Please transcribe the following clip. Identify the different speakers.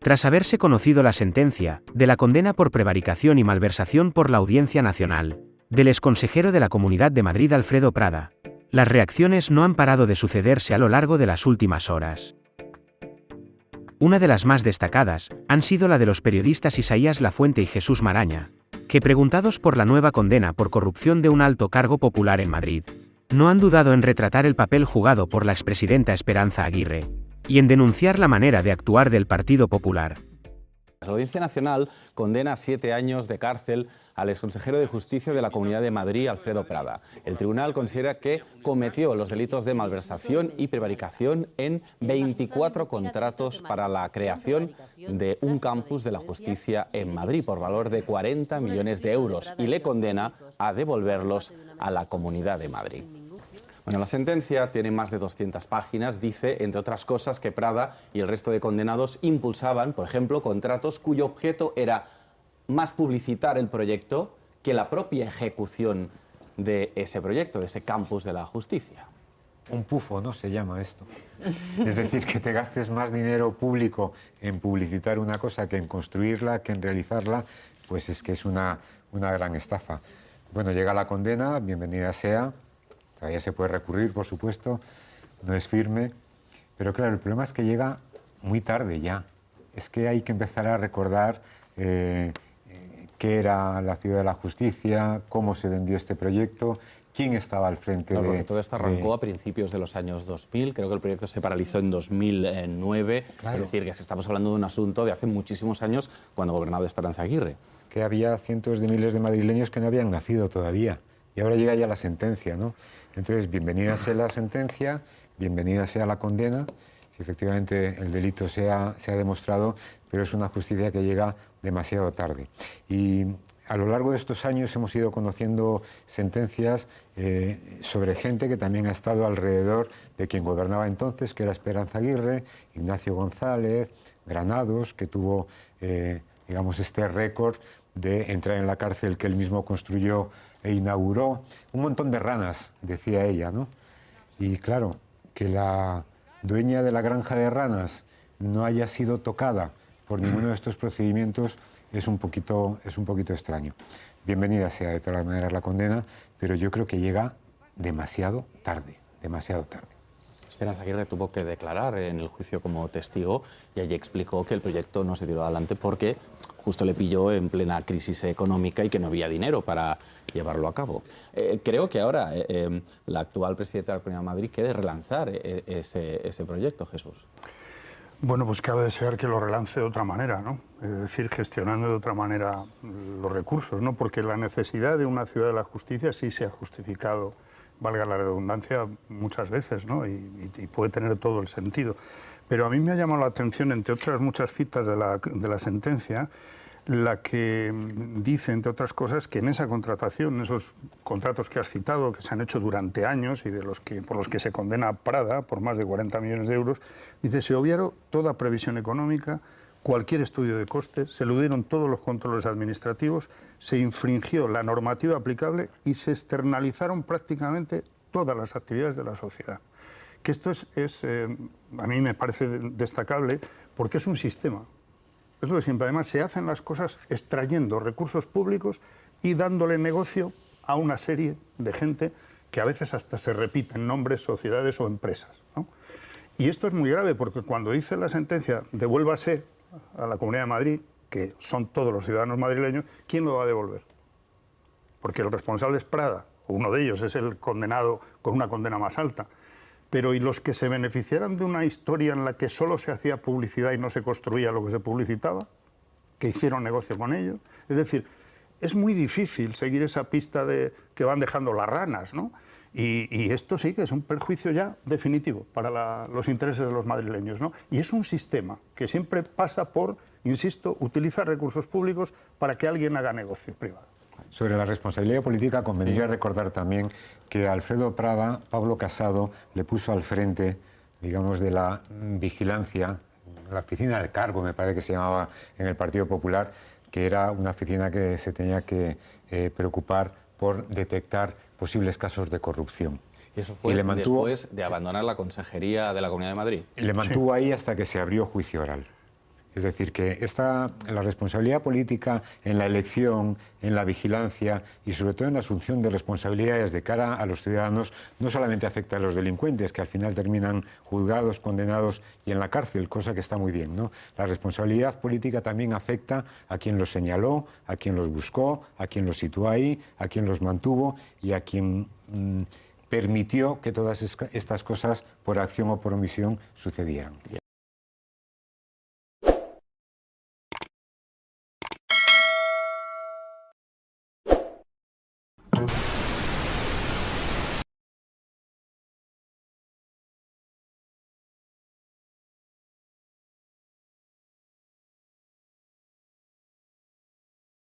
Speaker 1: Tras haberse conocido la sentencia de la condena por prevaricación y malversación por la Audiencia Nacional del exconsejero de la Comunidad de Madrid Alfredo Prada, las reacciones no han parado de sucederse a lo largo de las últimas horas. Una de las más destacadas han sido la de los periodistas Isaías Lafuente y Jesús Maraña, que preguntados por la nueva condena por corrupción de un alto cargo popular en Madrid, no han dudado en retratar el papel jugado por la expresidenta Esperanza Aguirre y en denunciar la manera de actuar del Partido Popular.
Speaker 2: La Audiencia Nacional condena a 7 años de cárcel al exconsejero de Justicia de la Comunidad de Madrid, Alfredo Prada. El tribunal considera que cometió los delitos de malversación y prevaricación en 24 contratos para la creación de un campus de la justicia en Madrid por valor de 40 millones de euros y le condena a devolverlos a la Comunidad de Madrid. Bueno, la sentencia tiene más de 200 páginas. Dice, entre otras cosas, que Prada y el resto de condenados impulsaban, por ejemplo, contratos cuyo objeto era más publicitar el proyecto que la propia ejecución de ese proyecto, de ese campus de la justicia.
Speaker 3: Un pufo, ¿no? Se llama esto. Es decir, que te gastes más dinero público en publicitar una cosa que en construirla, que en realizarla, pues es que es una gran estafa. Bueno, llega la condena, bienvenida sea. Todavía se puede recurrir, por supuesto, no es firme, pero claro, el problema es que llega muy tarde ya. Es que hay que empezar a recordar qué era la Ciudad de la Justicia, cómo se vendió este proyecto, quién estaba al frente
Speaker 2: claro, porque todo esto arrancó a principios de los años 2000, creo que el proyecto se paralizó en 2009, claro. Es decir, que estamos hablando de un asunto de hace muchísimos años cuando gobernaba Esperanza Aguirre.
Speaker 3: Que había cientos de miles de madrileños que no habían nacido todavía, y ahora llega ya la sentencia, ¿no? Entonces, bienvenida sea la sentencia, bienvenida sea la condena, si efectivamente el delito se ha demostrado, pero es una justicia que llega demasiado tarde. Y a lo largo de estos años hemos ido conociendo sentencias sobre gente que también ha estado alrededor de quien gobernaba entonces, que era Esperanza Aguirre, Ignacio González, Granados, que tuvo, digamos, este récord de entrar en la cárcel que él mismo construyó e inauguró. Un montón de ranas, decía ella, ¿no? Y claro, que la dueña de la granja de ranas no haya sido tocada por ninguno de estos procedimientos es un poquito extraño. Bienvenida sea de todas maneras la condena, pero yo creo que llega demasiado tarde, demasiado tarde.
Speaker 2: Esperanza Aguirre tuvo que declarar en el juicio como testigo y allí explicó que el proyecto no se tiró adelante porque justo le pilló en plena crisis económica y que no había dinero para llevarlo a cabo. Creo que ahora la actual presidenta de la Comunidad de Madrid quiere relanzar ese proyecto, Jesús.
Speaker 4: Bueno, pues cabe desear que lo relance de otra manera, ¿no? Es decir, gestionando de otra manera los recursos, ¿no? Porque la necesidad de una ciudad de la justicia sí se ha justificado, valga la redundancia, muchas veces, ¿no? Y puede tener todo el sentido. Pero a mí me ha llamado la atención, entre otras muchas citas de la sentencia, la que dice, entre otras cosas, que en esa contratación, en esos contratos que has citado, que se han hecho durante años y por los que se condena a Prada por más de 40 millones de euros, dice, se obviaron toda previsión económica, cualquier estudio de costes, se eludieron todos los controles administrativos, se infringió la normativa aplicable y se externalizaron prácticamente todas las actividades de la sociedad. Que esto a mí me parece destacable porque es un sistema. Es lo de siempre. Además, se hacen las cosas extrayendo recursos públicos y dándole negocio a una serie de gente que a veces hasta se repiten nombres, sociedades o empresas, ¿no? Y esto es muy grave porque cuando dice la sentencia devuélvase a la Comunidad de Madrid, que son todos los ciudadanos madrileños, ¿quién lo va a devolver? Porque el responsable es Prada, o uno de ellos es el condenado con una condena más alta. Pero ¿y los que se beneficiaran de una historia en la que solo se hacía publicidad y no se construía lo que se publicitaba? ¿Que hicieron negocio con ellos? Es decir, es muy difícil seguir esa pista de que van dejando las ranas, ¿no? Y esto sí que es un perjuicio ya definitivo para los intereses de los madrileños, ¿no? Y es un sistema que siempre pasa por, insisto, utilizar recursos públicos para que alguien haga negocio privado.
Speaker 3: Sobre la responsabilidad política, convendría recordar también que Alfredo Prada, Pablo Casado, le puso al frente, digamos, de la vigilancia, la oficina del cargo, me parece que se llamaba en el Partido Popular, que era una oficina que se tenía que preocupar por detectar posibles casos de corrupción.
Speaker 2: ¿Y eso fue después de abandonar la Consejería de la Comunidad de Madrid?
Speaker 3: Le mantuvo ahí hasta que se abrió juicio oral. Es decir, que la responsabilidad política en la elección, en la vigilancia y sobre todo en la asunción de responsabilidades de cara a los ciudadanos no solamente afecta a los delincuentes, que al final terminan juzgados, condenados y en la cárcel, cosa que está muy bien, ¿no? La responsabilidad política también afecta a quien los señaló, a quien los buscó, a quien los situó ahí, a quien los mantuvo y a quien permitió que todas estas cosas, por acción o por omisión, sucedieran.